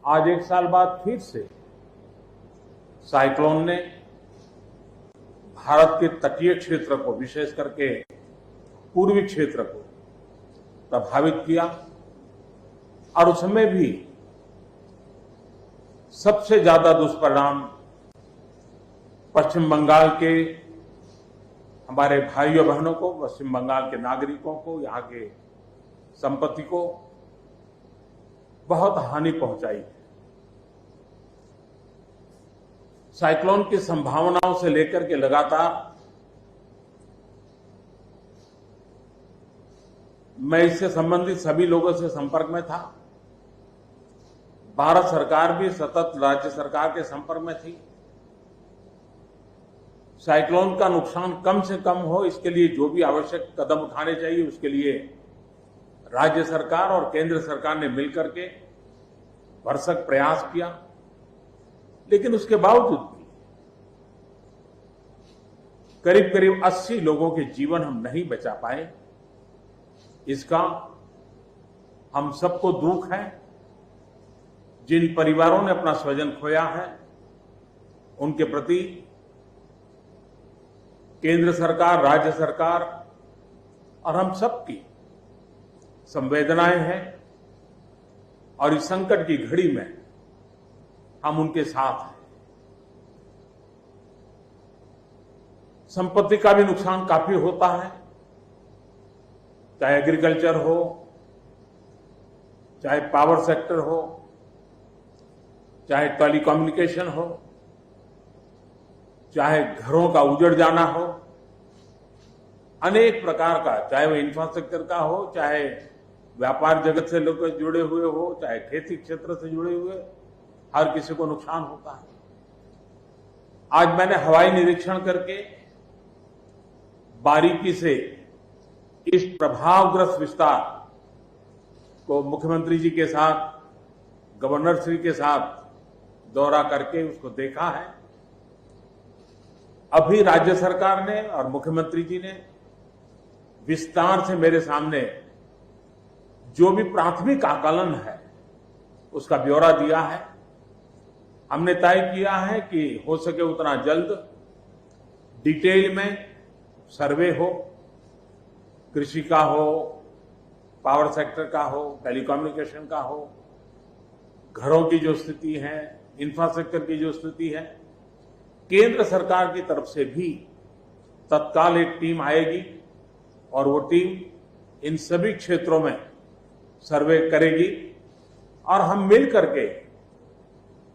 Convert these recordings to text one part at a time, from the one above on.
आज एक साल बाद फिर से साइक्लोन ने भारत के तटीय क्षेत्र को, विशेष करके पूर्वी क्षेत्र को प्रभावित किया और उसमें भी सबसे ज्यादा दुष्परिणाम पश्चिम बंगाल के हमारे भाइयों बहनों को, पश्चिम बंगाल के नागरिकों को, यहाँ के संपत्ति को बहुत हानि पहुंचाई। साइक्लोन की संभावनाओं से लेकर के लगातार मैं इससे संबंधित सभी लोगों से संपर्क में था। भारत सरकार भी सतत राज्य सरकार के संपर्क में थी। साइक्लोन का नुकसान कम से कम हो, इसके लिए जो भी आवश्यक कदम उठाने चाहिए उसके लिए राज्य सरकार और केंद्र सरकार ने मिलकर के भरसक प्रयास किया। लेकिन उसके बावजूद भी करीब करीब 80 लोगों के जीवन हम नहीं बचा पाए। इसका हम सबको दुख है। जिन परिवारों ने अपना स्वजन खोया है उनके प्रति केंद्र सरकार, राज्य सरकार और हम सबकी संवेदनाएं हैं और इस संकट की घड़ी में हम उनके साथ हैं। संपत्ति का भी नुकसान काफी होता है, चाहे एग्रीकल्चर हो, चाहे पावर सेक्टर हो, चाहे टेलीकम्युनिकेशन हो, चाहे घरों का उजड़ जाना हो, अनेक प्रकार का, चाहे वो इंफ्रास्ट्रक्चर का हो, चाहे व्यापार जगत से लोग जुड़े हुए हो, चाहे खेती क्षेत्र से जुड़े हुए, हर किसी को नुकसान होता है। आज मैंने हवाई निरीक्षण करके बारीकी से इस प्रभावग्रस्त विस्तार को मुख्यमंत्री जी के साथ, गवर्नर श्री के साथ दौरा करके उसको देखा है। अभी राज्य सरकार ने और मुख्यमंत्री जी ने विस्तार से मेरे सामने जो भी प्राथमिक आकलन है उसका ब्यौरा दिया है। हमने तय किया है कि हो सके उतना जल्द डिटेल में सर्वे हो, कृषि का हो, पावर सेक्टर का हो, टेलीकम्युनिकेशन का हो, घरों की जो स्थिति है, इंफ्रास्ट्रक्चर की जो स्थिति है। केंद्र सरकार की तरफ से भी तत्काल एक टीम आएगी और वो टीम इन सभी क्षेत्रों में सर्वे करेगी और हम मिल करके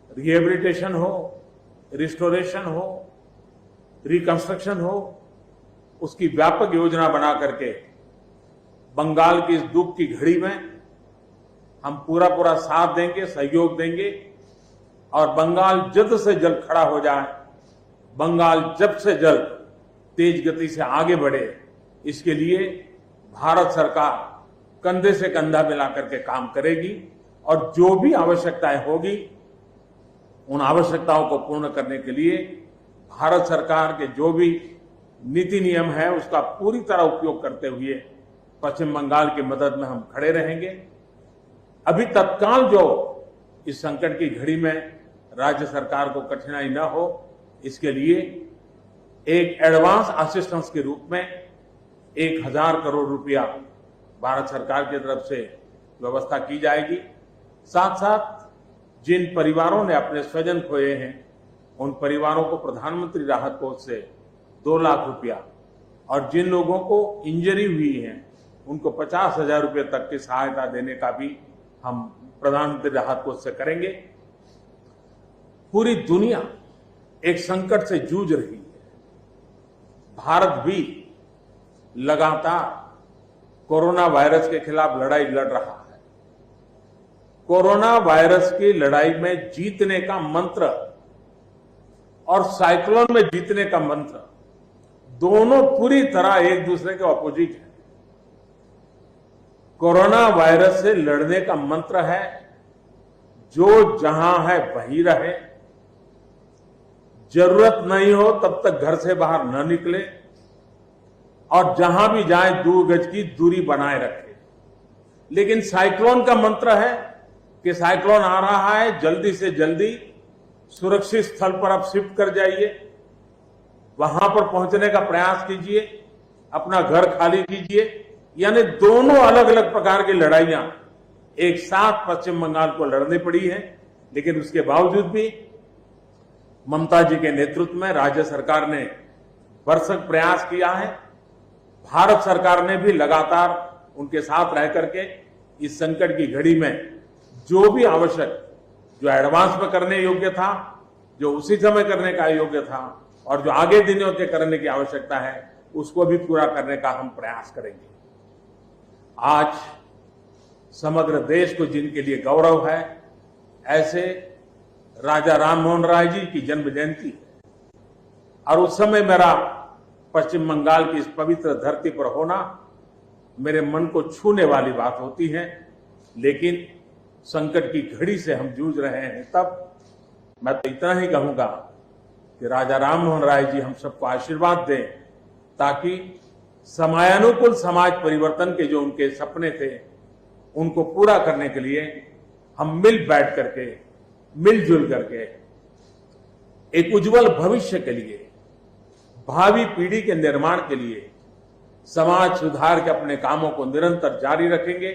रिहेबिलिटेशन हो, रिस्टोरेशन हो, रिकंस्ट्रक्शन हो, उसकी व्यापक योजना बना करके बंगाल की इस दुख की घड़ी में हम पूरा साथ देंगे, सहयोग देंगे और बंगाल जल्द से जल्द खड़ा हो जाए, बंगाल जल्द से जल्द तेज गति से आगे बढ़े, इसके लिए भारत सरकार कंधे से कंधा मिला करके काम करेगी और जो भी आवश्यकताएं होगी उन आवश्यकताओं को पूर्ण करने के लिए भारत सरकार के जो भी नीति नियम है उसका पूरी तरह उपयोग करते हुए पश्चिम बंगाल की मदद में हम खड़े रहेंगे। अभी तत्काल जो इस संकट की घड़ी में राज्य सरकार को कठिनाई न हो, इसके लिए एक एडवांस असिस्टेंस के रूप में 1000 करोड़ रुपया भारत सरकार की तरफ से व्यवस्था की जाएगी। साथ साथ जिन परिवारों ने अपने स्वजन खोए हैं उन परिवारों को प्रधानमंत्री राहत कोष से 2 लाख रुपया और जिन लोगों को इंजरी हुई है उनको 50,000 रुपये तक की सहायता देने का भी हम प्रधानमंत्री राहत कोष से करेंगे। पूरी दुनिया एक संकट से जूझ रही है। भारत भी लगातार कोरोना वायरस के खिलाफ लड़ाई लड़ रहा है। कोरोना वायरस की लड़ाई में जीतने का मंत्र और साइक्लोन में जीतने का मंत्र दोनों पूरी तरह एक दूसरे के ऑपोजिट है। कोरोना वायरस से लड़ने का मंत्र है जो जहां है वहीं रहे, जरूरत नहीं हो तब तक घर से बाहर न निकले और जहां भी जाए 2 गज की दूरी बनाए रखे। लेकिन साइक्लोन का मंत्र है कि साइक्लोन आ रहा है, जल्दी से जल्दी सुरक्षित स्थल पर आप शिफ्ट कर जाइए, वहां पर पहुंचने का प्रयास कीजिए, अपना घर खाली कीजिए। यानी दोनों अलग अलग प्रकार की लड़ाइयां एक साथ पश्चिम बंगाल को लड़नी पड़ी है, लेकिन उसके बावजूद भी ममता जी के नेतृत्व में राज्य सरकार ने भरसक प्रयास किया है। भारत सरकार ने भी लगातार उनके साथ रह करके इस संकट की घड़ी में जो भी आवश्यक, जो एडवांस में करने योग्य था, जो उसी समय करने का योग्य था और जो आगे दिनों के करने की आवश्यकता है, उसको भी पूरा करने का हम प्रयास करेंगे। आज समग्र देश को जिनके लिए गौरव है, ऐसे राजा राममोहन राय जी की जन्म जयंती है और उस समय मेरा पश्चिम बंगाल की इस पवित्र धरती पर होना मेरे मन को छूने वाली बात होती है। लेकिन संकट की घड़ी से हम जूझ रहे हैं, तब मैं तो इतना ही कहूंगा कि राजा राममोहन राय जी हम सबको आशीर्वाद दें, ताकि समयानुकूल समाज परिवर्तन के जो उनके सपने थे, उनको पूरा करने के लिए हम मिल बैठ करके, मिलजुल करके एक उज्जवल भविष्य के लिए, भावी पीढ़ी के निर्माण के लिए समाज सुधार के अपने कामों को निरंतर जारी रखेंगे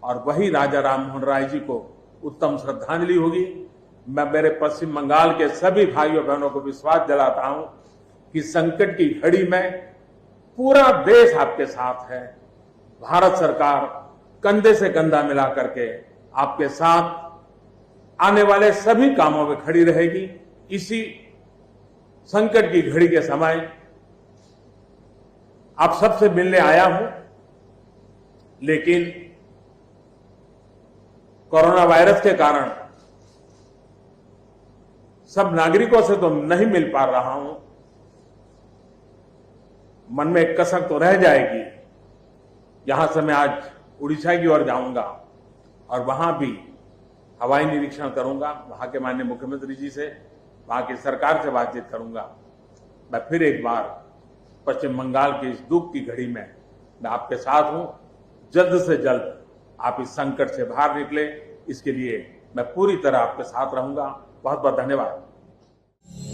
और वही राजा राममोहन राय जी को उत्तम श्रद्धांजलि होगी। मैं मेरे पश्चिम बंगाल के सभी भाइयों बहनों को विश्वास दिलाता हूं कि संकट की घड़ी में पूरा देश आपके साथ है। भारत सरकार कंधे से कंधा मिला करके आपके साथ आने वाले सभी कामों में खड़ी रहेगी। इसी संकट की घड़ी के समय आप सबसे मिलने आया हूं, लेकिन कोरोना वायरस के कारण सब नागरिकों से तो नहीं मिल पा रहा हूं। मन में एक कसक तो रह जाएगी। यहां से मैं आज उड़ीसा की ओर जाऊंगा और वहां भी हवाई निरीक्षण करूंगा, वहां के माननीय मुख्यमंत्री जी से, वहां की सरकार से बातचीत करूंगा। मैं फिर एक बार पश्चिम बंगाल की इस दुख की घड़ी में मैं आपके साथ हूं। जल्द से जल्द आप इस संकट से बाहर निकले, इसके लिए मैं पूरी तरह आपके साथ रहूंगा। बहुत बहुत धन्यवाद।